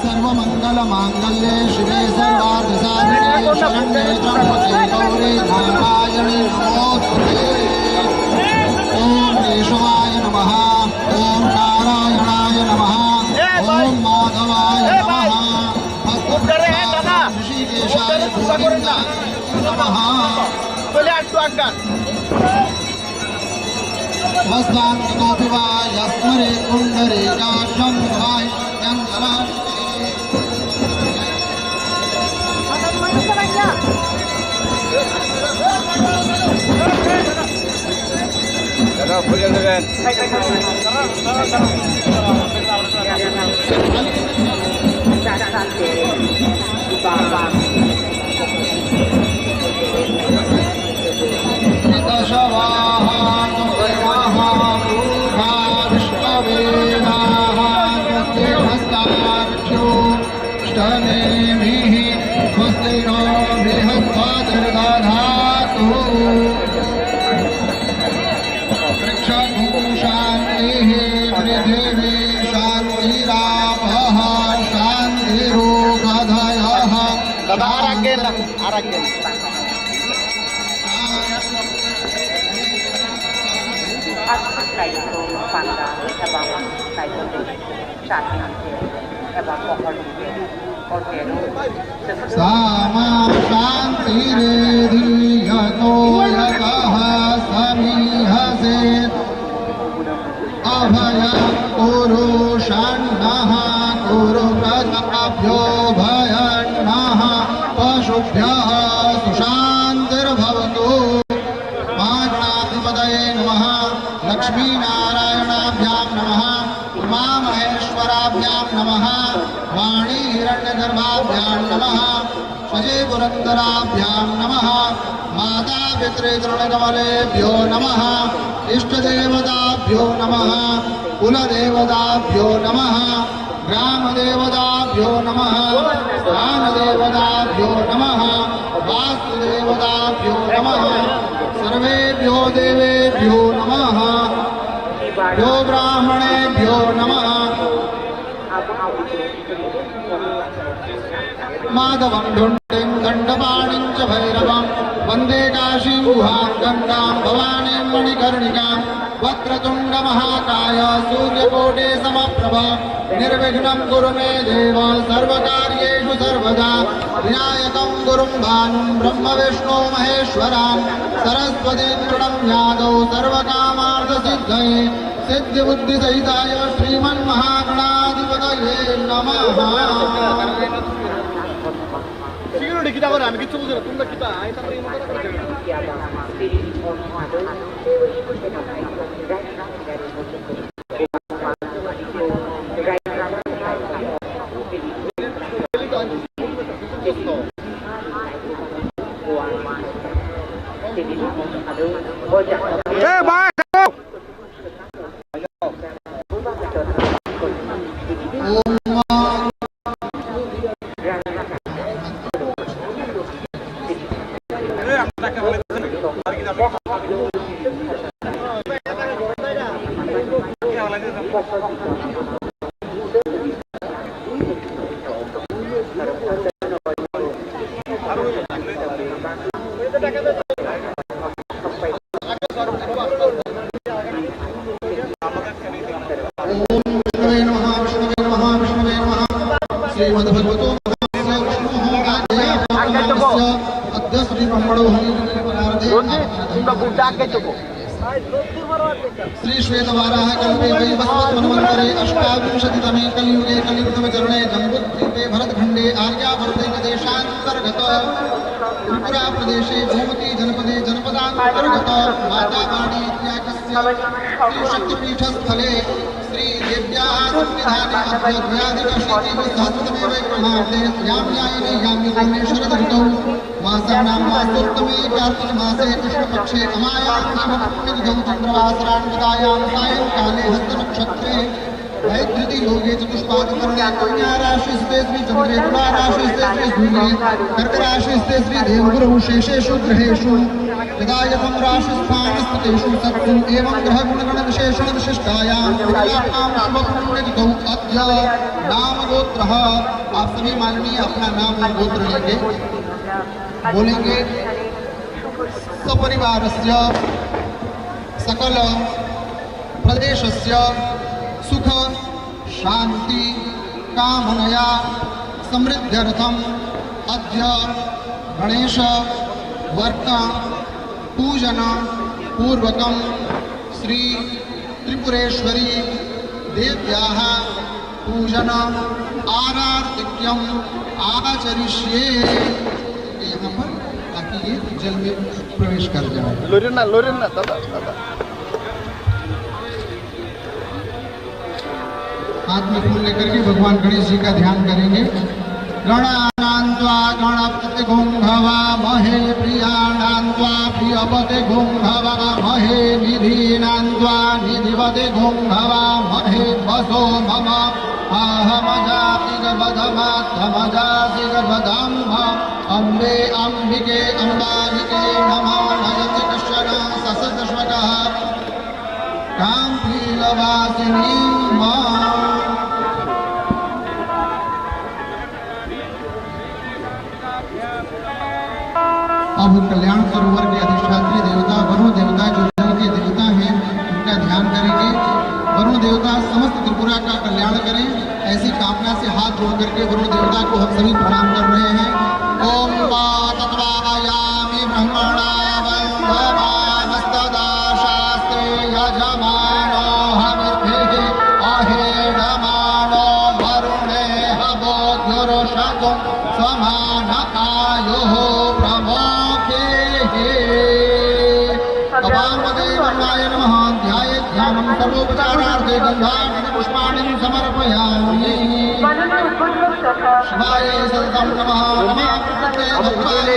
सर्वमंगल मांगल्ये शिवे सर्वार्थ साधिके शरण्ये त्र्यंबके गौरी नारायणी नमोस्तुते। ओम केशवाय नमः, ओम नारायणाय नमः, ओम माधवाय नमः, ऋषिकेशाय गोविंदाय नमः। वस्तांतोऽपि वा यस्मरे पुण्डरीकाक्षं वाय यङ्गलम् सामा शान्तिरेधियतो यतः समीहसे अभयं कुरु षण्णः कुरु प्रजाभ्यो भयन्नः पशुभ्यः सुशान्तिर्भवतु। महागणाधिपतये नमः, लक्ष्मीनारायणाभ्यां नमः, उमामहेश्वराभ्यां नमः, वाणी हिरण्यगर्भाभ्यां नमः, स्वजे पुरन्दराभ्यां नमः, माता पितृतृणकमलेभ्यो नमः, इष्टदेवताभ्यो नमः, कुलदेवताभ्यो नमः, ग्रामदेवताभ्यो नमः, स्थानदेवताभ्यो नमः, वास्तुदेवताभ्यो नमः, सर्वेभ्यो देवेभ्यो नमः, भ्यो ब्राह्मणेभ्यो नमः। माधवं ढुण्डिं दण्डपाणिं च भैरवं वन्दे काशीं गुहां गङ्गां भवानीं मणिकर्णिकां। वक्रतुण्डमहाकाय सूर्यकोटे समप्रभ निर्विघ्नं कुरु मे देव सर्वकार्येषु सर्वदा। विनायकं गुरुं भानुं ब्रह्म विष्णु महेश्वरान् सरस्वतीं प्रणम्यादौ सर्वकामार्थसिद्धये सिद्धिबुद्धिसहिताय श्रीमन्महागणाधिपतये नमः। kita orang ambil gitu sudah tunda kita kita terima kasih Shri श्वेतवाराह कल्पे वैवस्वतमन्वन्तरे अष्टाविंशतितमे कलियुगे कलियुगतमे चरणे जम्बुद्वीपे भरतखण्डे आर्यावर्ते देशान्तर्गत त्रिपुरा प्रदेशे गोमती जनपदे जनपदान्तर्गत मातावाणी इत्याख्यस्य श्रीशक्तिपीठस्थले श्रीदेव्याः संविधाने अध्यात्मयाधिकशीतिसहस्रतमे वैक्रमाब्दे याम्यायने याम्युगुणे शरदऋतौ मासानां मासोत्तमे कार्तिकमासे कृष्णपक्षे अमायां पुण्यतिथौ चन्द्रवासरान्वितायां सायंकाले हस्तनक्षत्रे वैधृति योगे चतुष्पादकर्णे कन्याराशिस्ते श्री चन्द्रे तुलाराशिस्ते श्री सूर्ये कर्कराशिस्ते श्री देवगुरौ शेषेषु ग्रहेषु यदायतं राशिस्थानस्थितेषु सत्सु एवं ग्रहगुणगणविशेषणविशिष्टायां विराटां शुभपुण्यतिथौ अद्य नाम गोत्रः। आप सभी माननीय अपना नाम और गोत्र लेंगे, बोलेंगे सपरिवारस्य सकल प्रदेशस्य सुख शांति कामनया समृद्ध्यर्थम अद्य गणेश वर्त पूजन पूर्वकम श्री त्रिपुरेश्वरी देव्याः पूजन आरार्तिक्यम आचरिष्ये। यहाँ पर ताकि ये जल में प्रवेश कर जाए। लोरिना दादा हाथ में फूल लेकर के भगवान गणेश जी का ध्यान करेंगे। गणानान्त्वा गणपति घुंघवा महे प्रियाणान्त्वा प्रियपति घुंघवा महे निधीनान्त्वा निधिपति घुंघवा महे वसो मम आहमजाति गर्भधमात्मजाति गर्भधाम्भ अम्बे अम्बिके अम्बालिके नमो नयति कश्चन ससदश्वकः काम्भीलवासिनी अब कल्याण सरोवर के अधिष्ठात्री देवता वरुण देवता जो जल के देवता हैं उनका ध्यान करेंगे। वरुण देवता समस्त त्रिपुरा का कल्याण करें, ऐसी कामना से हाथ जोड़ करके वरुण देवता को हम सभी प्रणाम कर रहे हैं। ओम तत्वायामि ब्रह्मणा वन्दमानस्तदा शास्त्रे यजमानो हविर्भिः अहेडमानो वरुणे हवोद्युरुषकुं समान आयुः ध्यानं सर्वोपचारार्थे गन्धानि पुष्पाणि समर्पयामि। शिवाय सततं नमः नमः प्रकृते भद्राय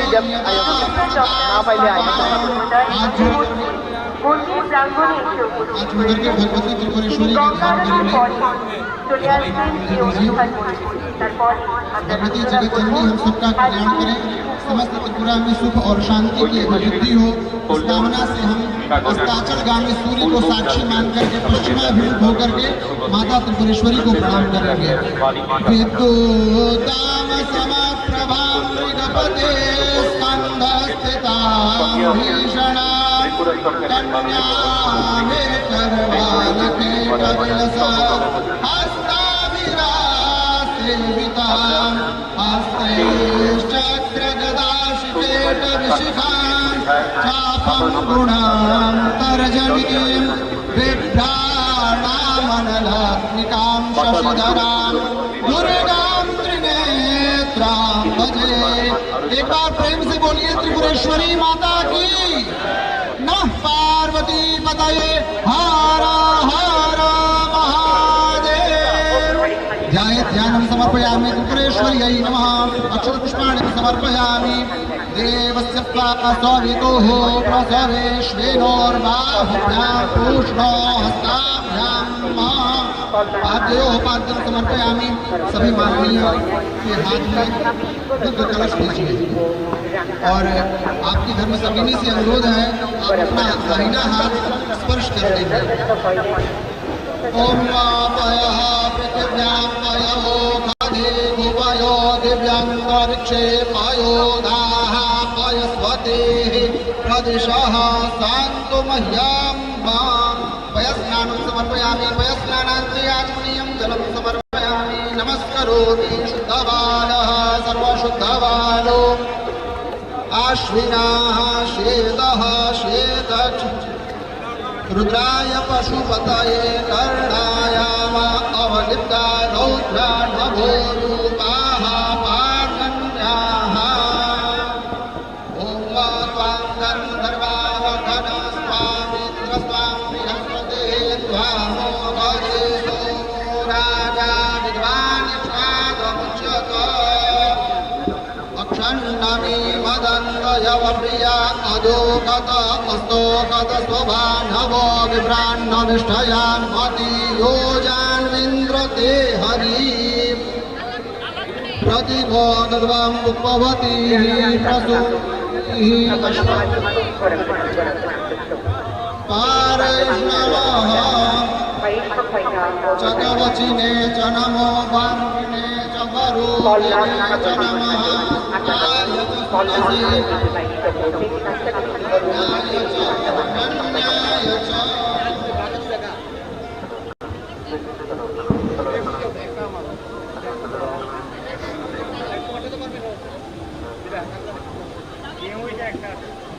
करके भगवती त्रिपुरेश्वरी का ध्यान करेंगे। भगवती जगत जननी हम सबका कल्याण करें, समस्त त्रिपुरा में सुख और शांति की अभिवृद्धि हो, इस कामना से हम अस्ताचलगामी सूर्य को साक्षी मान करके पश्चिमाभिमुख होकर के माता त्रिपुरेश्वरी को प्रणाम करेंगे। विद्युताम समप्रभां मृगपते स्कन्धस्थितां भीषणां कन्यामेकरवालके कविलसा हस्ताभिरासेवितां हस्तैश्चक्रगदाशिकेटविशिखां चापं गुणां तर्जनीं बिभ्राणामनलात्मिकां शशिधरां दुर्गां त्रिनेत्रां भजे। एक बार प्रेम से बोलिए त्रिपुरेश्वरी माता की नमः। पार्वती पतये हर हर महादेव। ध्यानं समर्पयामि त्रिपुरेश्वरी सर्वेश्वर्यै नमः अक्षतपुष्पाणि समर्पयामि देवस्य स्वामितोः प्रसवेश्वेनोर्बाहुभ्यां पूष्णो हस्ताभ्यां पाद्योः पाद्यं समर्पयामि। सभी माननीय के हाथ में दुग्ध कलश लीजिए और आपके घर में सभी से अनुरोध है आप अपना दाहिना हाथ स्पर्श कर लीजिए। ओम वापयः पृथिव्यां पयो खादे गोपयो दिव्यांतरिक्षे पयो दाः पयस्वतेः प्रदिशः शान्तु मह्यं मां पयस्नानं समर्पयामि। पयस्नानान्ते आचमनीयं जलं समर्पयामि। नमस्करोमि शुद्धबालः सर्वशुद्धबालो आश्विनाः श्वेतः श्वेतच् रुद्राय पशुपतये कर्णाय अवलिप्ता रौद्रा नभो रूपाः पार्वण्याः। ॐ त्वां गन्धर्वाः घनस्वामिन्द्रस्वां बृहस्पतिः त्वामो गजे सोमो राजा विद्वान् यक्षादमुच्यत। अक्षण्णमी मदन्तयवप्रिया अदोकत अस्तोकत स्वभानवो विभ्रान्नविष्ठयान् मति योजान्विन्द्रते हरि प्रतिबोधद्वम् उपवती प्रसूतिः पारैष्णवः चकवचिने च नमो वारुणे च वरुणे च नमः आय च तुलसी न्याय च अन्याय च।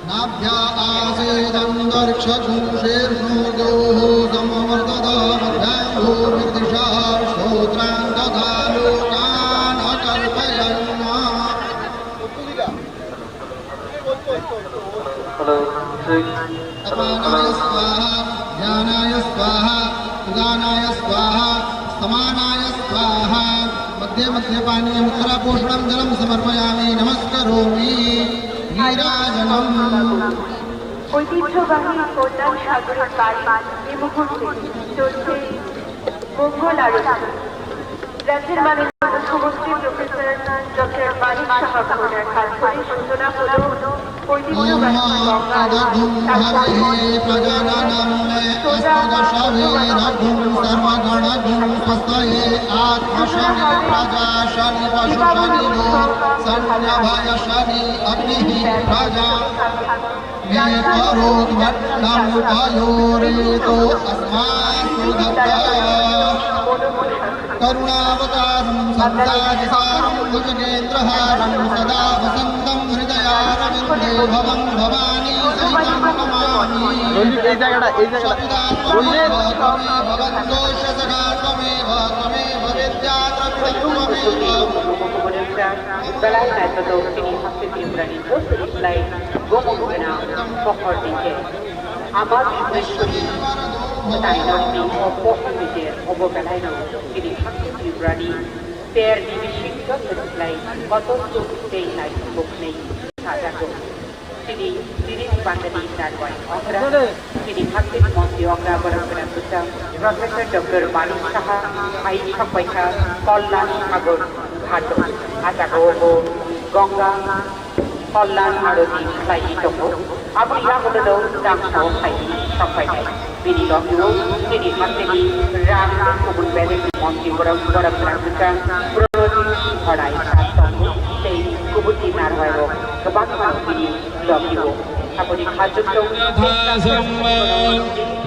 नाभ्या आसेदन्तरिक्षगुंशेर्षोगोः समवर्तदामभ्याम्भूर्निर्दिशः श्रोत्रान् तथा लोकान् अकल्पयन्। अपानाय स्वाहा ध्यानाय स्वाहा उदानाय स्वाहा समानाय स्वाहा। मध्ये मध्ये पानीयम् उत्तरापोषणं जलं समर्पयामि। नमस्करोमि नीराजनम्। ঐতিহ্যবাহী কল্যাণ সাগরের পাড়ে এই মুহূর্তে চলছে মঙ্গল আরতি। রাজ্যের মাননীয় মুখ্যমন্ত্রী প্রফেসর ডক্টর মানিক সাহা মহোদয়ের হাত ধরে সূচনা হলো ঐতিহ্যবাহী গঙ্গা करुणावतारं संसारसारं भुजगेन्द्रहारं सदा वसन्तं हृदयारविन्दे भवं भवानी सहितं नमामि। त्वमेव भवन्तोषसखा त्वमेव त्वमेव विद्या त्वमेव। বেলায় দায়িত্ব তিনি হস্তে ত্রিপুরানি প্রস্তুতিলাই গোমুখেনা পহর দিকে আমার বিশ্বরী তাই নদী ও পহর দিকে অববেলায় তিনি হস্তে ত্রিপুরানি তের নিবিশিক প্রস্তুতিলাই কত চোখতেই নাই মুখ নেই সাজাগো তিনি দিনের বাঙালি নারবাই অগ্রা তিনি হস্তে মন্ত্রী অগ্রাবরণ প্রফেসর ডক্টর মানিক সাহা আইন সবাইকা কল্যাণ সাগর ঘাট আজাগো গঙ্গা কল্যাণ আরতি খাইনি তবু আপনি হলো রামসহ খাইনি সবাইকাই তিনি লক্ষ্য তিনি হাতেনি রাম কবুল বেদের মন্ত্রী বরফ বরফ প্রফেসর প্রণতি ভরাই সাতম্ভ সেই কবুতি নার হয় বাংলা তিনি লক্ষ্য আপনি খাদ্য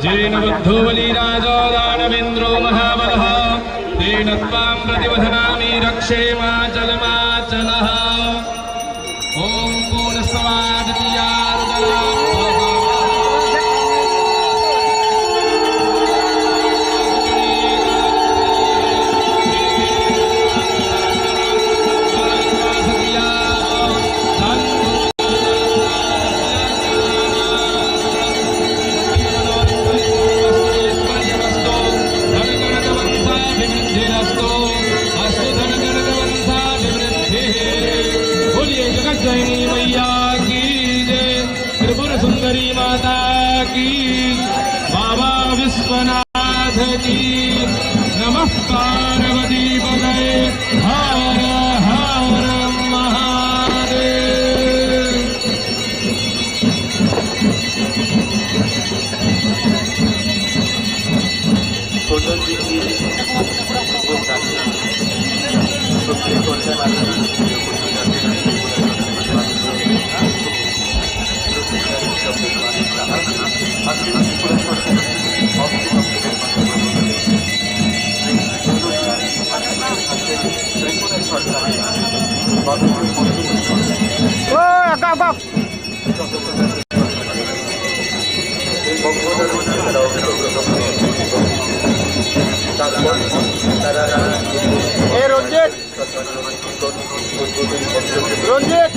जैन बुद्धो बलिराजो दानवेन्द्रो महाबलः तेन त्वां प्रतिवदनामि रक्षेमाचलमाचलः। ॐ पूर्णस्वादित्यारुदरा जगज्जननी मैया की जय, त्रिपुर सुंदरी माता की, बाबा विश्वनाथ की, नमः पार्वती पतये, हर हर महादेव। टोटल जी की वो प्रार्थना सबसे छोटे वाला রঞ্জিত রঞ্জিত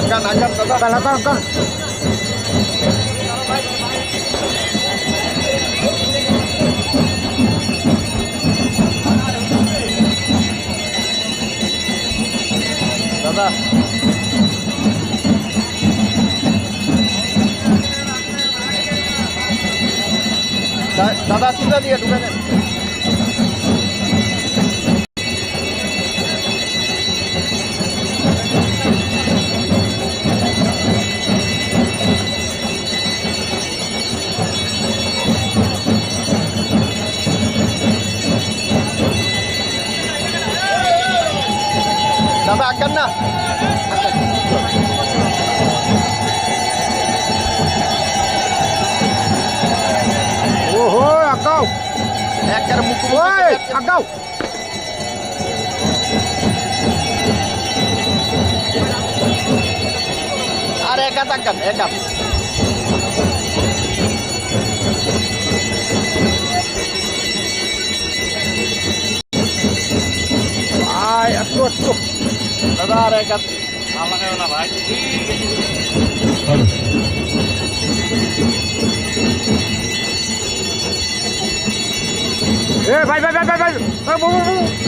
akan dadah दादा सुधा दिया दुकान दादा akan ना ओहो अकाउ एक कर मुख ओए अकाउ अरे katakan ekam ay aku दादा अरे kat nama kayak mana भाई भाई भाई भाई भाई भाई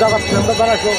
জায়গা আমরা বানাইছো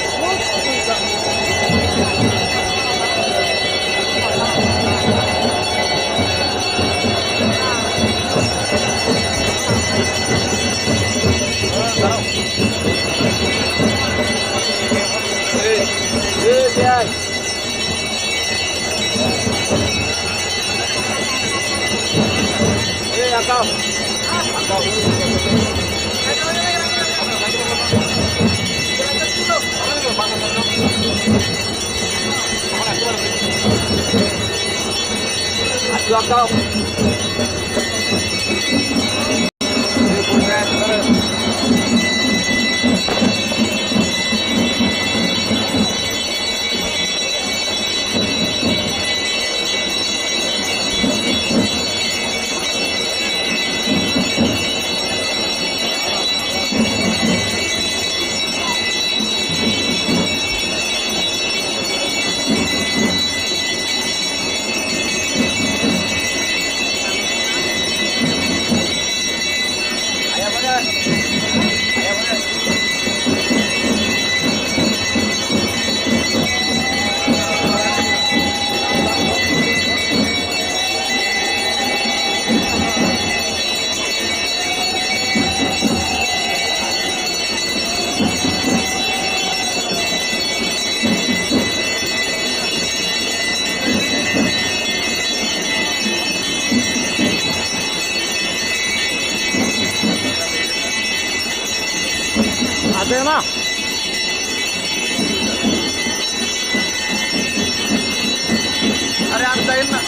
आते ना अरे आता येईल ना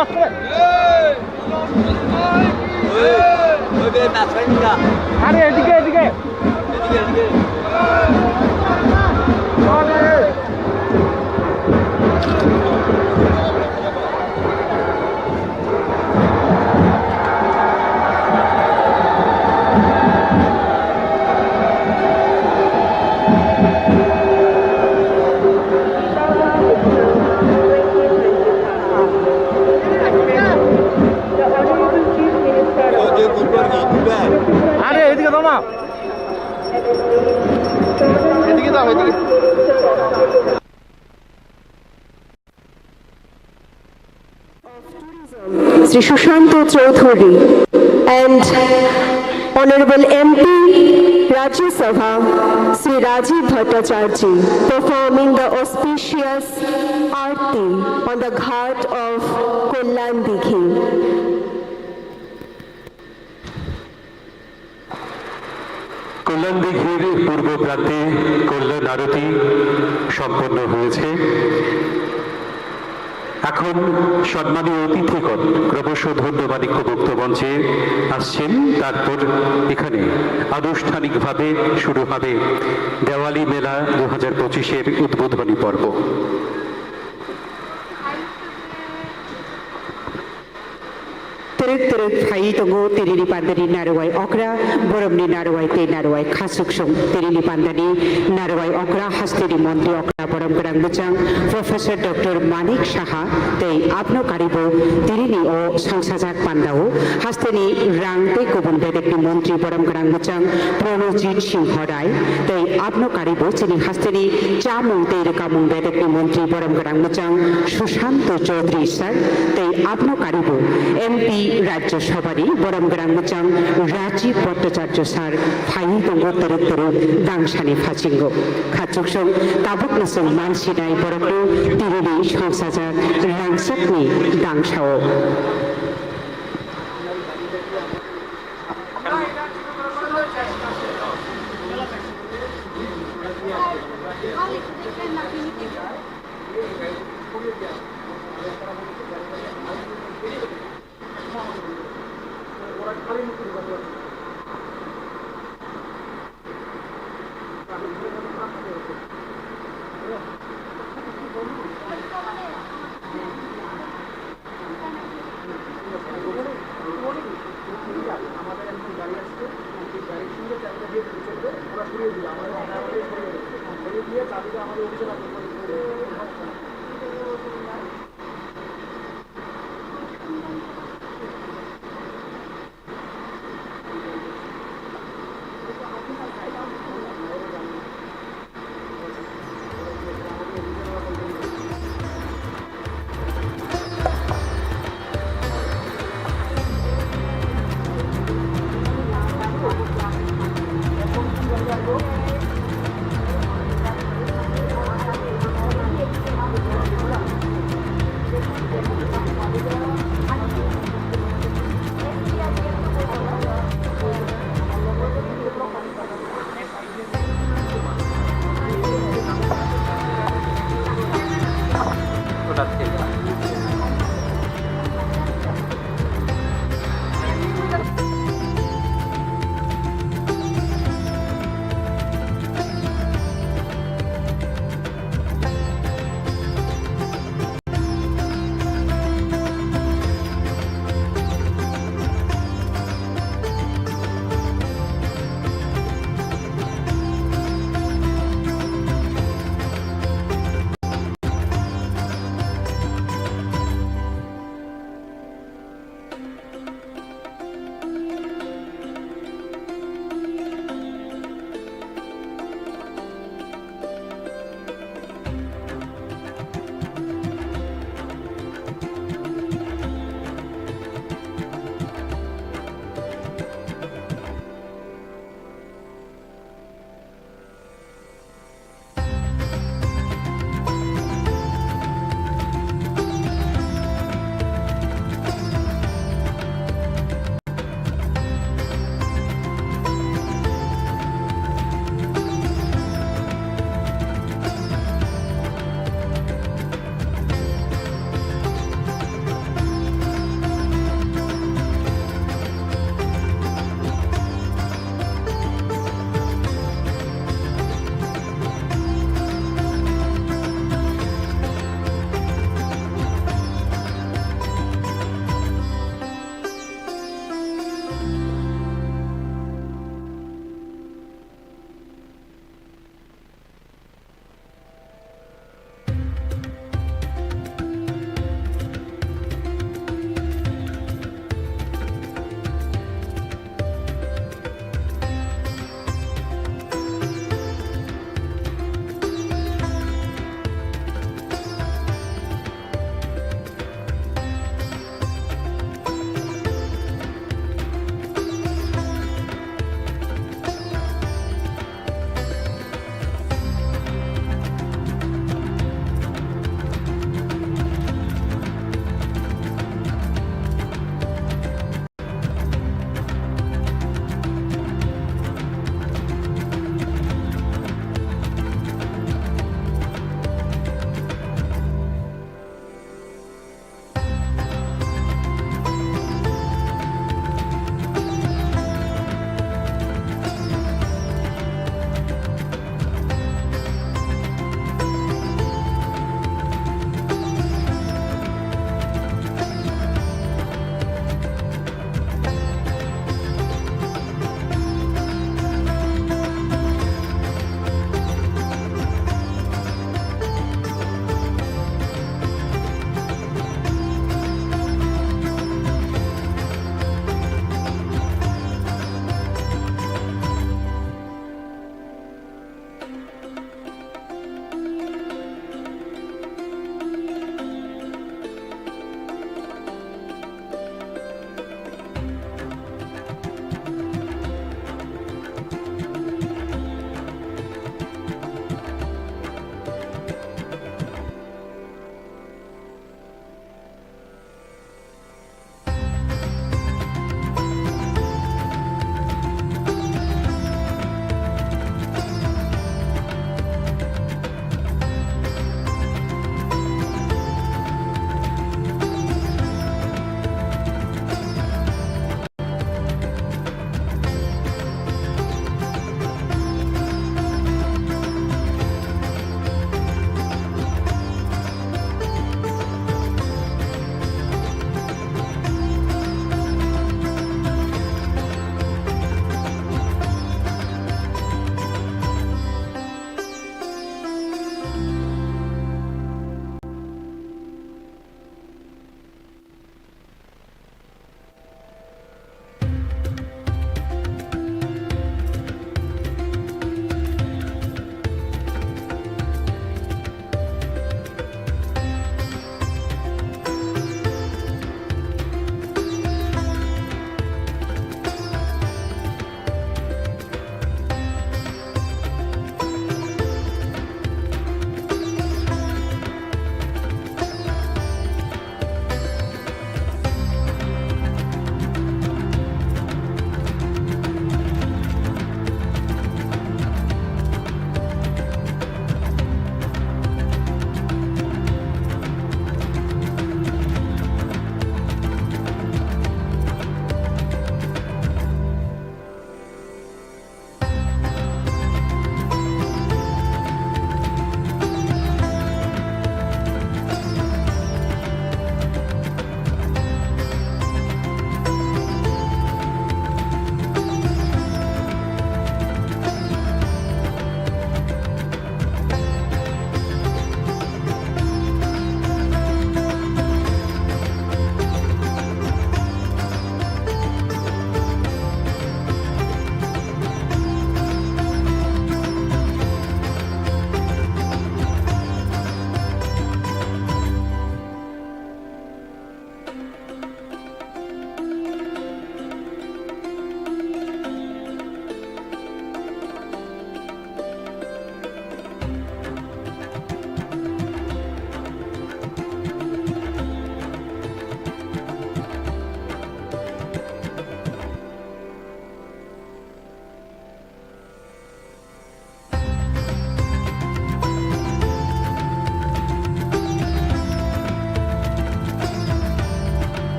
বাস করে আরে এদিকে এদিকে আরে এদিকে দাও না এদিকে দাও এদিকে Sri Sushant Chaudhary and Honorable MP Rajya Sabha Sri Rajiv Bhattacharya performing the auspicious Aarti on the ghat of Kollan Dighi. কল্যাণ দিঘির পূর্ব প্রান্তে কল্যাণ আরতি সম্পন্ন হয়েছে। এখন সম্মানীয় অতিথিগণ ক্রমশ ধন্যবাদিক বক্তব্যমঞ্চে আসছেন। তারপর এখানে আনুষ্ঠানিকভাবে শুরু হবে দেওয়ালি মেলা 2025-এর উদ্বোধনী পর্ব। Teruk hai tongo tirini pandani narwai okra boromni narwai te narwai khasuk song tirini pandani narwai okra hastiri montri okra borom grang buchang Professor Dr. Manik Saha te apno karibo tirini o sangsajak pandao hastini rang te kubun bedekni montri borom grang buchang Pranojit Singh Rai te apno karibo chini hastini chamung te rekamung bedekni montri borom grang buchang Sushant Chaudhary sir te apno karibo MP রাজ্য সভারি বরম গ্রামচাং Rajib Bhattacharya sir phi দঙ্গ তরুতরু দাংসানি ফাচিঙ্গ খাচুকসং তাবুকনসং মানসিনাই বরকু তিরিনি সংসাজার রাংসাকনি দাংসাও আমাদের